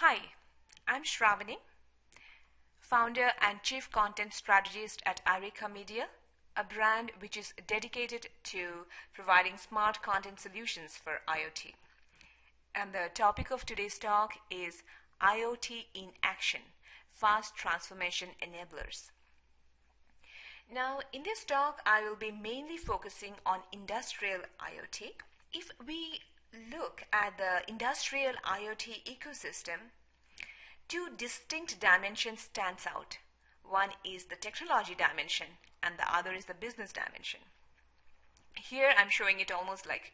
Hi, I'm Shravani, founder and chief content strategist at Ireka Media, a brand which is dedicated to providing smart content solutions for IoT. And the topic of today's talk is IoT in action, fast transformation enablers. Now, in this talk, I will be mainly focusing on industrial IoT. If we look at the industrial IoT ecosystem, two distinct dimensions stands out. One is the technology dimension and the other is the business dimension. Here I'm showing it almost like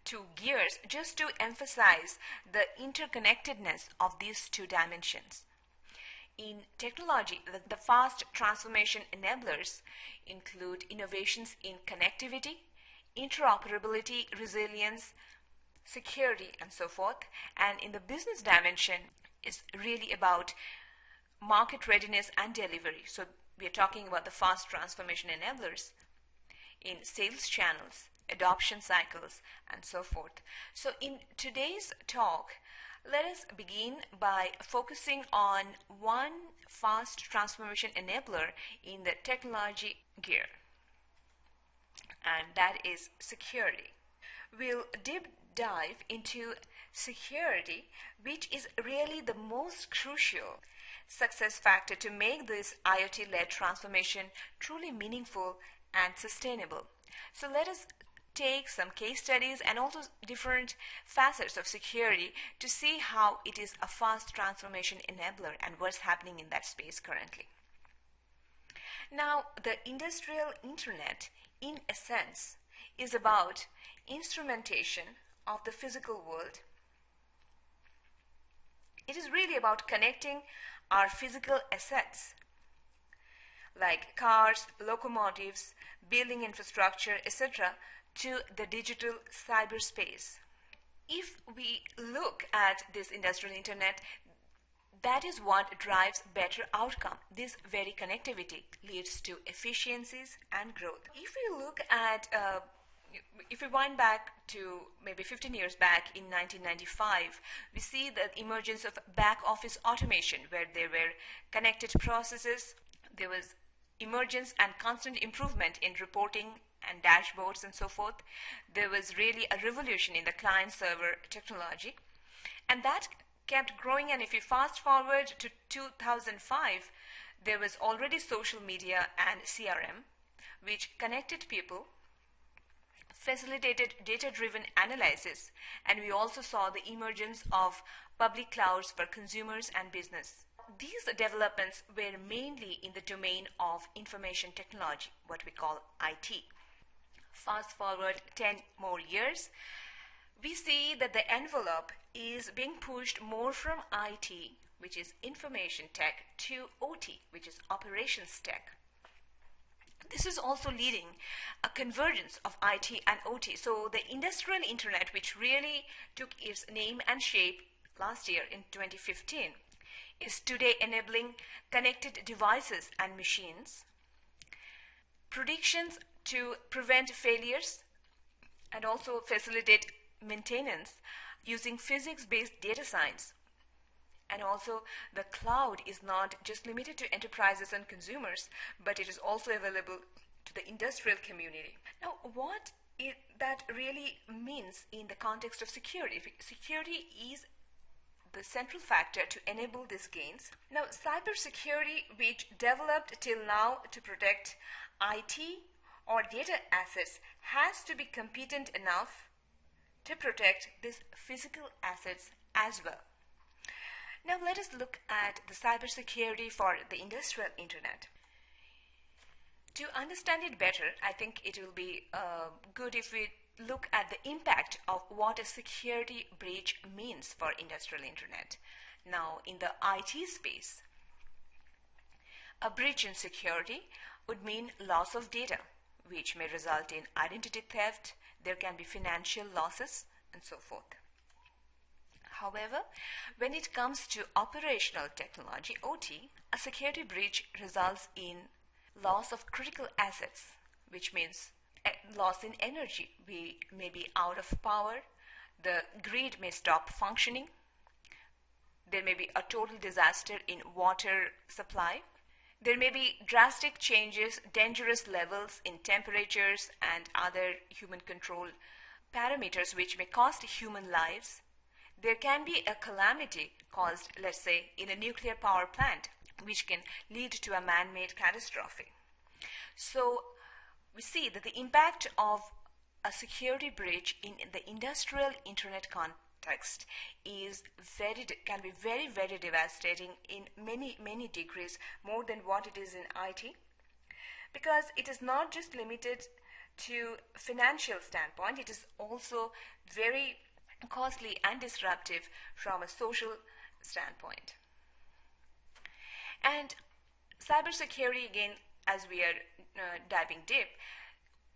two gears just to emphasize the interconnectedness of these two dimensions. In technology, the fast transformation enablers include innovations in connectivity, interoperability, resilience, security, and so forth. And in the business dimension is really about market readiness and delivery. So we are talking about the fast transformation enablers in sales channels, adoption cycles, and so forth. So in today's talk, let us begin by focusing on one fast transformation enabler in the technology gear, and that is security. We'll deep dive into security, which is really the most crucial success factor to make this IoT-led transformation truly meaningful and sustainable. So let us take some case studies and also different facets of security to see how it is a fast transformation enabler and what's happening in that space currently. Now, the industrial internet, in a sense, is about instrumentation of the physical world. It is really about connecting our physical assets like cars, locomotives, building infrastructure, etc., to the digital cyberspace. If we look at this industrial internet, that is what drives better outcome. This very connectivity leads to efficiencies and growth. If we look at if we wind back to maybe 15 years back in 1995, we see the emergence of back office automation where there were connected processes. There was emergence and constant improvement in reporting and dashboards and so forth. There was really a revolution in the client-server technology, and that kept growing. And if you fast forward to 2005, there was already social media and CRM, which connected people, facilitated data-driven analysis, and we also saw the emergence of public clouds for consumers and business. These developments were mainly in the domain of information technology, what we call IT. Fast forward 10 more years, we see that the envelope is being pushed more from IT, which is information tech, to OT, which is operations tech. This is also leading a convergence of IT and OT. So the industrial internet, which really took its name and shape last year in 2015, is today enabling connected devices and machines, predictions to prevent failures, and also facilitate maintenance using physics-based data science. And also the cloud is not just limited to enterprises and consumers, but it is also available to the industrial community. Now, what that really means in the context of security? Security is the central factor to enable these gains. Now, cybersecurity, which developed till now to protect IT or data assets, has to be competent enough to protect these physical assets as well. Now let us look at the cybersecurity for the industrial internet. To understand it better, I think it will be good if we look at the impact of what a security breach means for industrial internet. Now, in the IT space, a breach in security would mean loss of data, which may result in identity theft. There can be financial losses and so forth. However, when it comes to operational technology, OT, a security breach results in loss of critical assets, which means loss in energy. We may be out of power, the grid may stop functioning, There may be a total disaster in water supply. There may be drastic changes, dangerous levels in temperatures and other human control parameters which may cost human lives. There can be a calamity caused, let's say, in a nuclear power plant, which can lead to a man-made catastrophe. So we see that the impact of a security breach in the industrial internet context can be very, very devastating in many degrees, more than what it is in IT, because it is not just limited to financial standpoint, it is also very costly and disruptive from a social standpoint. And cybersecurity, again, as we are diving deep,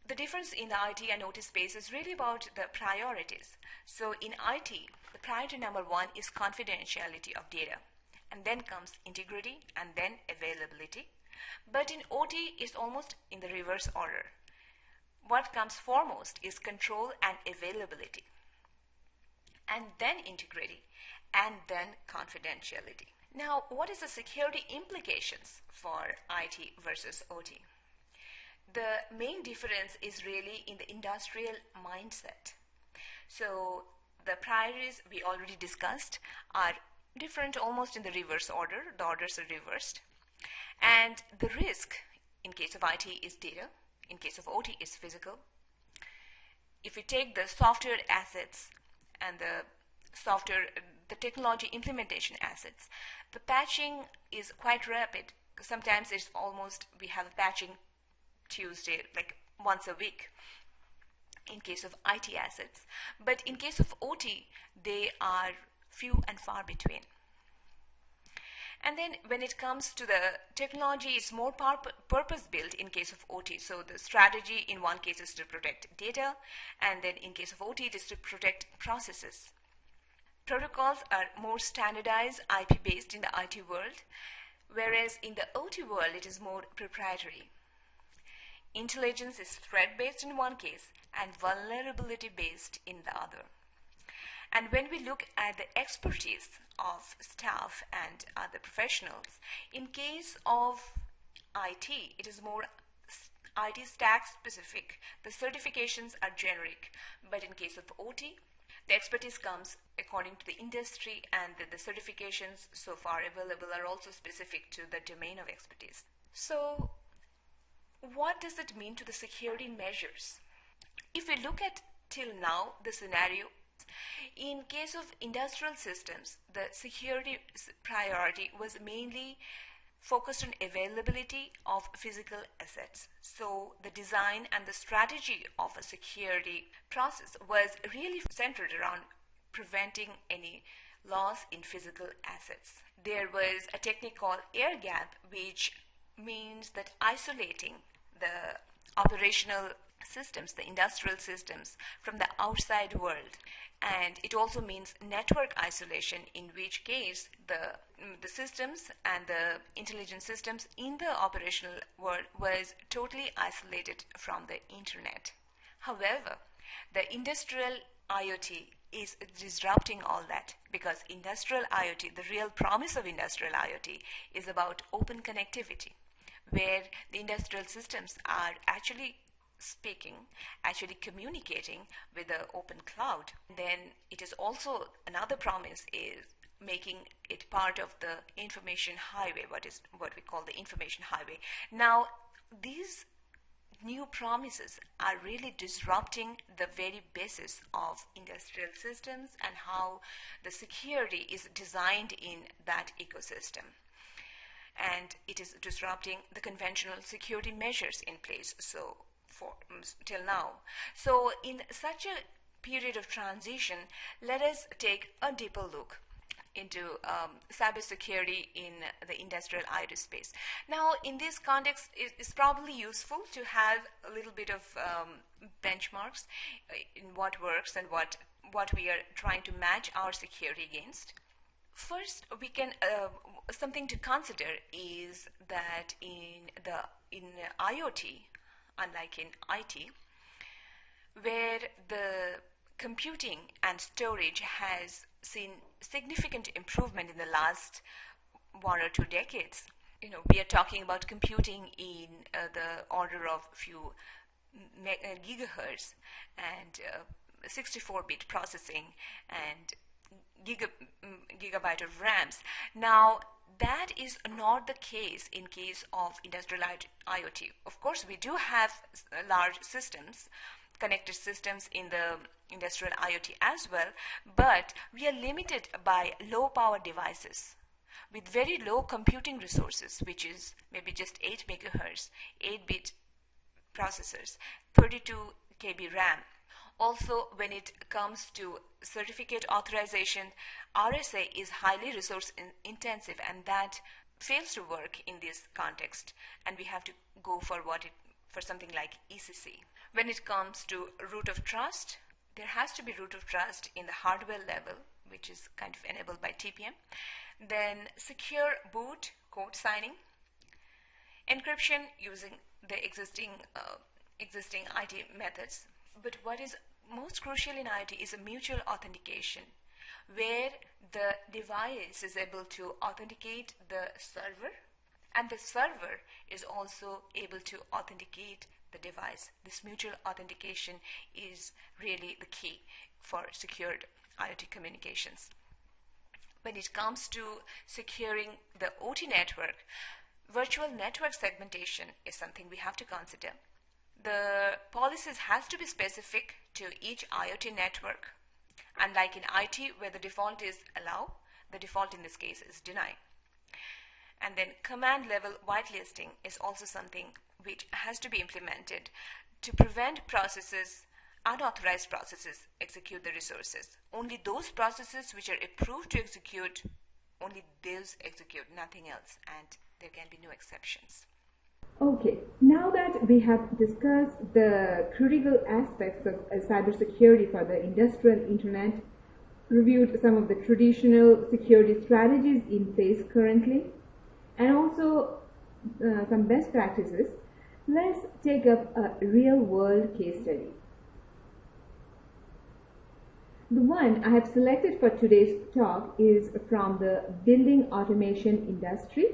the difference in the IT and OT space is really about the priorities. So in IT, the priority number one is confidentiality of data, and then comes integrity, and then availability. But in OT, it's almost in the reverse order. What comes foremost is control and availability, and then integrity, and then confidentiality. Now, what is the security implications for IT versus OT? The main difference is really in the industrial mindset. So the priorities we already discussed are different almost in the reverse order. The orders are reversed. And the risk in case of IT is data, in case of OT is physical. If we take the software assets and the technology implementation assets, the patching is quite rapid. Sometimes it's almost, we have a patching Tuesday, like once a week in case of IT assets. But in case of OT, they are few and far between. And then when it comes to the technology, it's more purpose-built in case of OT. So the strategy in one case is to protect data, and then in case of OT, it is to protect processes. Protocols are more standardized, IP-based in the IT world, whereas in the OT world, it is more proprietary. Intelligence is threat-based in one case and vulnerability-based in the other. And when we look at the expertise of staff and other professionals, in case of IT, it is more IT stack specific. The certifications are generic. But in case of OT, the expertise comes according to the industry, and the certifications so far available are also specific to the domain of expertise. So what does it mean to the security measures? If we look at till now the scenario, in case of industrial systems, the security priority was mainly focused on availability of physical assets. So the design and the strategy of a security process was really centered around preventing any loss in physical assets. There was a technique called air gap, which means that isolating the operational systems, the industrial systems, from the outside world. And it also means network isolation, in which case the systems and the intelligent systems in the operational world was totally isolated from the internet. However, the industrial IoT is disrupting all that, because industrial IoT, the real promise of industrial IoT, is about open connectivity, where the industrial systems are actually communicating with the open cloud. Then it is also, another promise is making it part of the information highway, what we call the information highway. Now, these new promises are really disrupting the very basis of industrial systems and how the security is designed in that ecosystem. And it is disrupting the conventional security measures in place till now. So in such a period of transition, let us take a deeper look into cybersecurity in the industrial IoT space. Now, in this context, it's probably useful to have a little bit of benchmarks in what works and what we are trying to match our security against. First, we can something to consider is that in IoT, unlike in IT, where the computing and storage has seen significant improvement in the last 1 or 2 decades. We are talking about computing in the order of few gigahertz and 64-bit processing and gigabyte of RAMs. Now, that is not the case in case of industrial IoT. Of course, we do have large systems, connected systems in the industrial IoT as well, but we are limited by low power devices with very low computing resources, which is maybe just 8 megahertz, 8-bit processors, 32 KB RAM. Also, when it comes to certificate authorization, RSA is highly resource intensive, and that fails to work in this context, and we have to go for something like ECC. When it comes to root of trust, there has to be root of trust in the hardware level, which is kind of enabled by TPM. Then secure boot, code signing, encryption using the existing IT methods. But what is most crucial in IoT is a mutual authentication, where the device is able to authenticate the server, and the server is also able to authenticate the device. This mutual authentication is really the key for secured IoT communications. When it comes to securing the OT network, virtual network segmentation is something we have to consider. The policies has to be specific to each IoT network. Unlike in IT, where the default is allow, the default in this case is deny. And then command level whitelisting is also something which has to be implemented to prevent unauthorized processes execute the resources. Only those processes which are approved to execute, only those execute, nothing else, and there can be no exceptions. Okay, now that we have discussed the critical aspects of cybersecurity for the industrial internet, reviewed some of the traditional security strategies in place currently, and also some best practices, let's take up a real-world case study. The one I have selected for today's talk is from the building automation industry,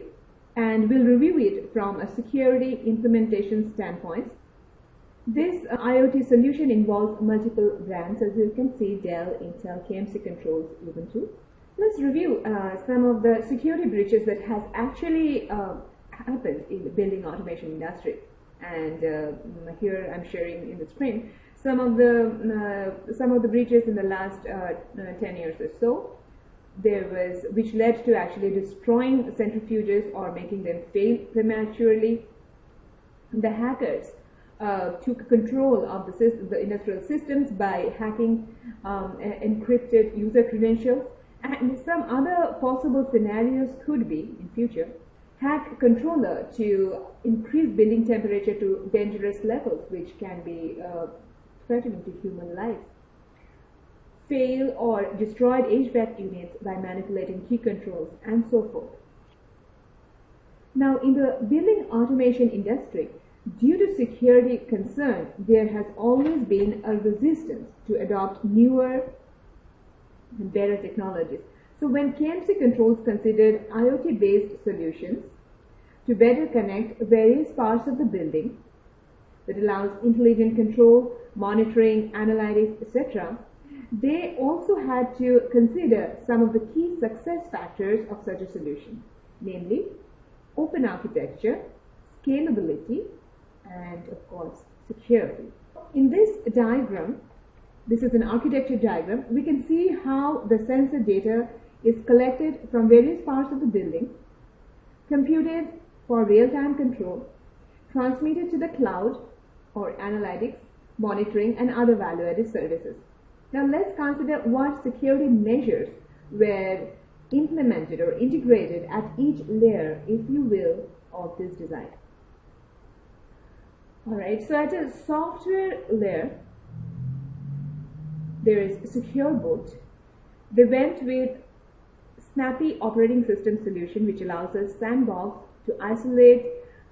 and we'll review it from a security implementation standpoint. This IoT solution involves multiple brands, as you can see: Dell, Intel, KMC Controls, Ubuntu. Let's review some of the security breaches that has actually happened in the building automation industry. And here I'm sharing in the screen some of the breaches in the last 10 years or so. Which led to actually destroying centrifuges or making them fail prematurely. The hackers took control of the industrial systems by hacking encrypted user credentials, and some other possible scenarios could be in future: hack controller to increase building temperature to dangerous levels, which can be threatening to human lives; fail or destroyed HVAC units by manipulating key controls, and so forth. Now, in the building automation industry, due to security concern, there has always been a resistance to adopt newer and better technologies. So when KMC Controls considered IoT-based solutions to better connect various parts of the building that allows intelligent control, monitoring, analytics, etc., they also had to consider some of the key success factors of such a solution, namely open architecture, scalability, and of course security. In this diagram, this is an architecture diagram, we can see how the sensor data is collected from various parts of the building, computed for real-time control, transmitted to the cloud or analytics, monitoring, and other value-added services. Now let's consider what security measures were implemented or integrated at each layer, if you will, of this design. Alright, so at a software layer, there is secure boot. They went with snappy operating system solution, which allows us sandbox to isolate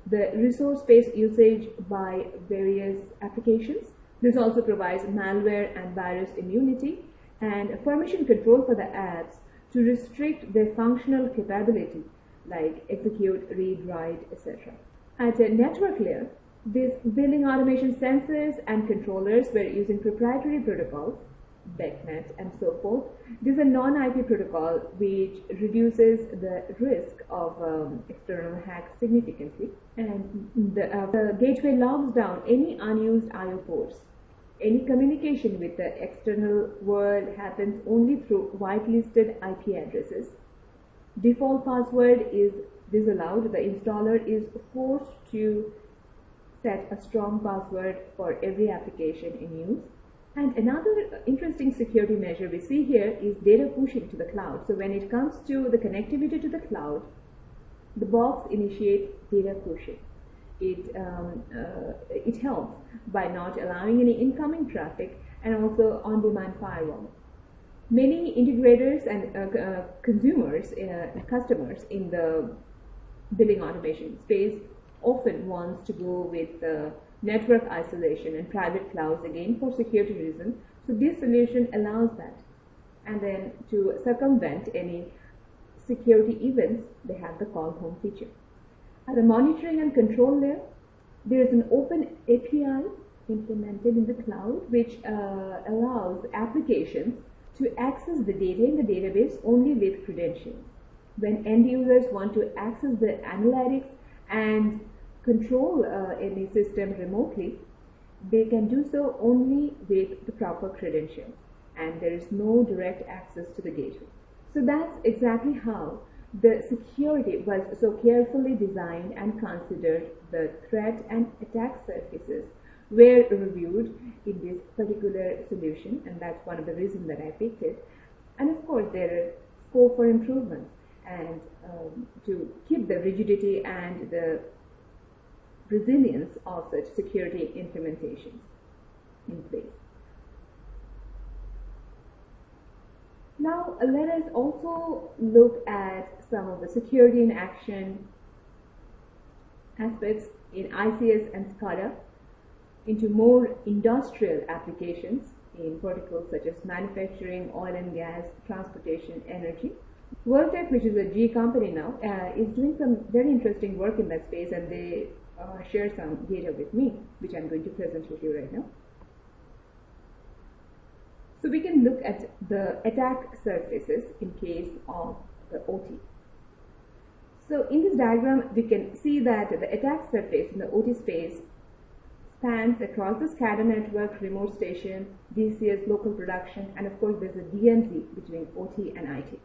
the resource space usage by various applications. This also provides malware and virus immunity, and permission control for the apps to restrict their functional capability, like execute, read, write, etc. At a network layer, these building automation sensors and controllers were using proprietary protocols, BECnet and so forth. This is a non-IP protocol which reduces the risk of external hacks significantly, and the gateway logs down any unused I/O ports. Any communication with the external world happens only through whitelisted IP addresses. Default password is disallowed. The installer is forced to set a strong password for every application in use. And another interesting security measure we see here is data pushing to the cloud. So when it comes to the connectivity to the cloud, the box initiates data pushing. It helps by not allowing any incoming traffic and also on-demand firewall. Many integrators and customers in the building automation space often wants to go with network isolation and private clouds, again for security reasons. So this solution allows that. And then to circumvent any security events, they have the call home feature. At the monitoring and control layer, there is an open API implemented in the cloud which allows applications to access the data in the database only with credentials. When end users want to access the analytics and control any system remotely, they can do so only with the proper credentials, and there is no direct access to the gateway. So that's exactly how the security was so carefully designed and considered. The threat and attack surfaces were reviewed in this particular solution, and that's one of the reasons that I picked it. And of course, there is scope for improvement and to keep the rigidity and the resilience of such security implementations in place. Now, let us also look at some of the security in action aspects in ICS and SCADA into more industrial applications in verticals such as manufacturing, oil and gas, transportation, energy. Worldtech, which is a G company now, is doing some very interesting work in that space, and they share some data with me, which I'm going to present with you right now. So we can look at the attack surfaces in case of the OT. So in this diagram, we can see that the attack surface in the OT space spans across the SCADA network, remote station, DCS, local production, and of course there's a DMZ between OT and IT.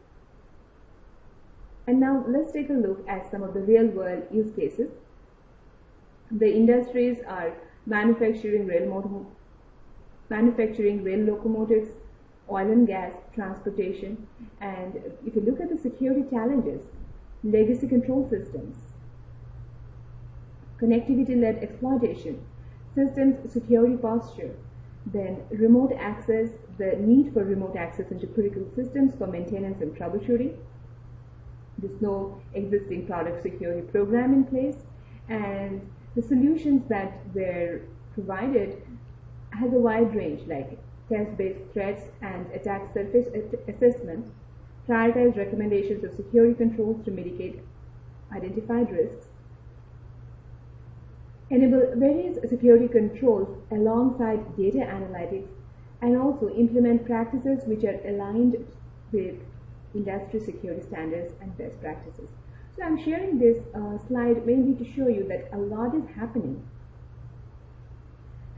And now let's take a look at some of the real-world use cases. The industries are manufacturing rail locomotives, oil and gas, transportation, and if you look at the security challenges, legacy control systems, connectivity-led exploitation, systems security posture, then remote access, the need for remote access into critical systems for maintenance and troubleshooting. There's no existing product security program in place, and the solutions that were provided has a wide range, like test-based threats and attack surface assessment, prioritize recommendations of security controls to mitigate identified risks, enable various security controls alongside data analytics, and also implement practices which are aligned with industry security standards and best practices. So I'm sharing this slide mainly to show you that a lot is happening,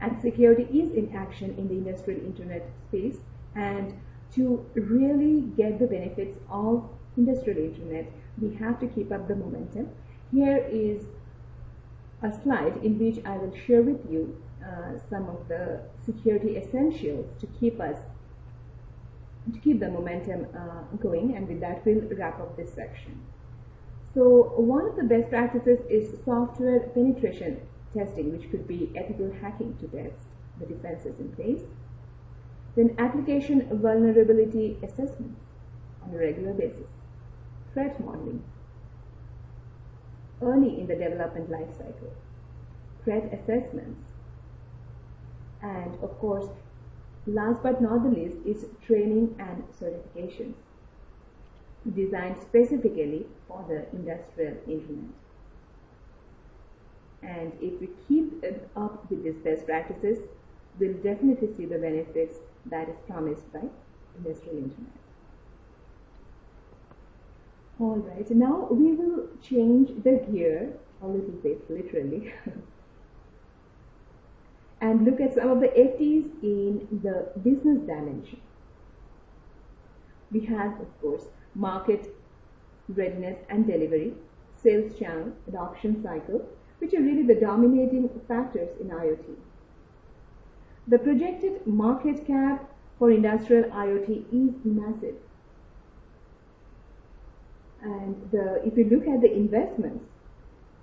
and security is in action in the industrial internet space, and to really get the benefits of industrial internet, we have to keep up the momentum. Here is a slide in which I will share with you some of the security essentials to keep the momentum going, and with that we'll wrap up this section. So one of the best practices is software penetration testing, which could be ethical hacking to test the defenses in place. Then application vulnerability assessments on a regular basis, threat modeling early in the development life cycle, threat assessments, and of course Last but not the least is training and certifications, designed specifically for the industrial internet. And if we keep up with these best practices, we'll definitely see the benefits that is promised by industrial internet. Alright, now we will change the gear a little bit, literally, and look at some of the FTs in the business dimension. We have, of course, market readiness and delivery, sales channel, adoption cycle, which are really the dominating factors in IoT. The projected market cap for industrial IoT is massive. And if you look at the investments,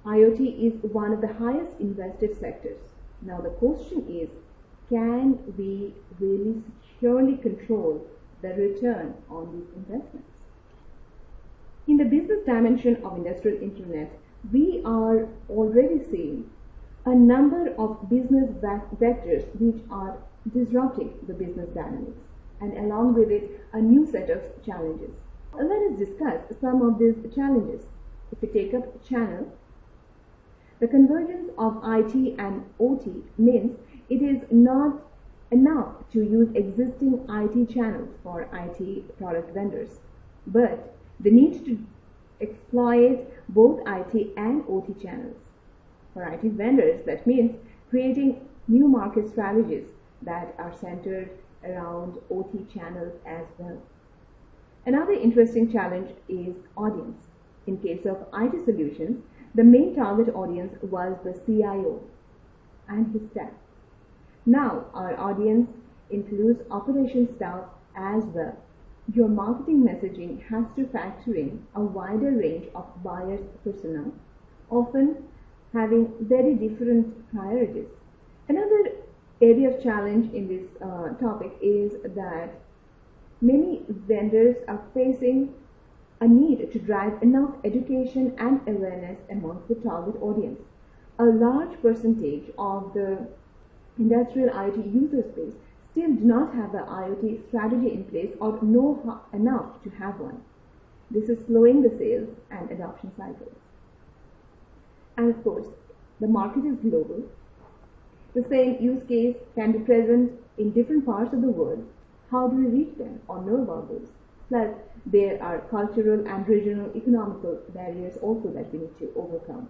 IoT is one of the highest invested sectors. Now the question is, can we really securely control the return on these investments? In the business dimension of industrial internet, we are already seeing a number of business vectors which are disrupting the business dynamics, and along with it, a new set of challenges. Let us discuss some of these challenges. If we take up channel, the convergence of IT and OT means it is not enough to use existing IT channels for IT product vendors, but they need to exploit both IT and OT channels. For IT vendors, that means creating new market strategies that are centered around OT channels as well. Another interesting challenge is audience. In case of IT solutions, the main target audience was the CIO and his staff. Now our audience includes operations staff as well. Your marketing messaging has to factor in a wider range of buyers' personnel, often having very different priorities. Another area of challenge in this topic is that many vendors are facing a need to drive enough education and awareness amongst the target audience. A large percentage of the industrial IoT user space still do not have the IoT strategy in place or know enough to have one. This is slowing the sales and adoption cycles. And of course, the market is global. The same use case can be present in different parts of the world. How do we reach them or know about those? Plus, there are cultural and regional economical barriers also that we need to overcome.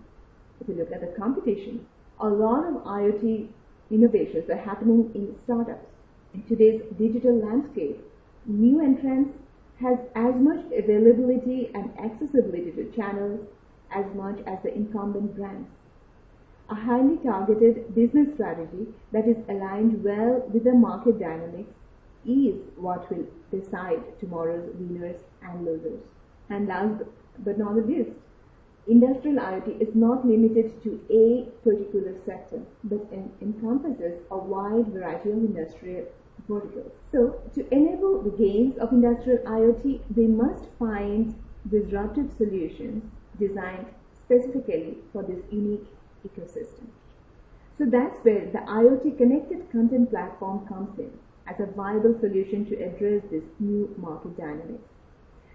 If you look at the competition, a lot of IoT innovations are happening in startups. In today's digital landscape, new entrants has as much availability and accessibility to channels as much as the incumbent brands. A highly targeted business strategy that is aligned well with the market dynamics is what will decide tomorrow's winners and losers. And last but not the least, industrial IoT is not limited to a particular sector, but encompasses a wide variety of industrial verticals. So, to enable the gains of industrial IoT, we must find disruptive solutions designed specifically for this unique ecosystem. So that's where the IoT connected content platform comes in as a viable solution to address this new market dynamics.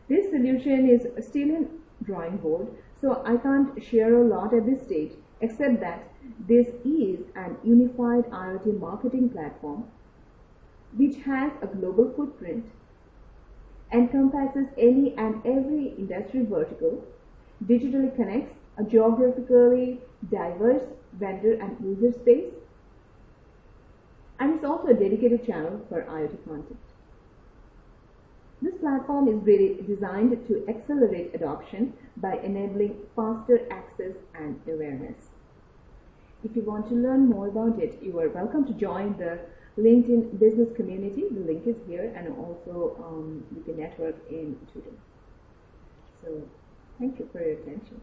This solution is still in drawing board, so I can't share a lot at this stage, except that this is an unified IoT marketing platform which has a global footprint, encompasses any and every industry vertical, digitally connects a geographically diverse vendor and user space, and it's also a dedicated channel for IoT content. This platform is really designed to accelerate adoption by enabling faster access and awareness. If you want to learn more about it, you are welcome to join the LinkedIn business community. The link is here, and also you can network in Twitter. So thank you for your attention.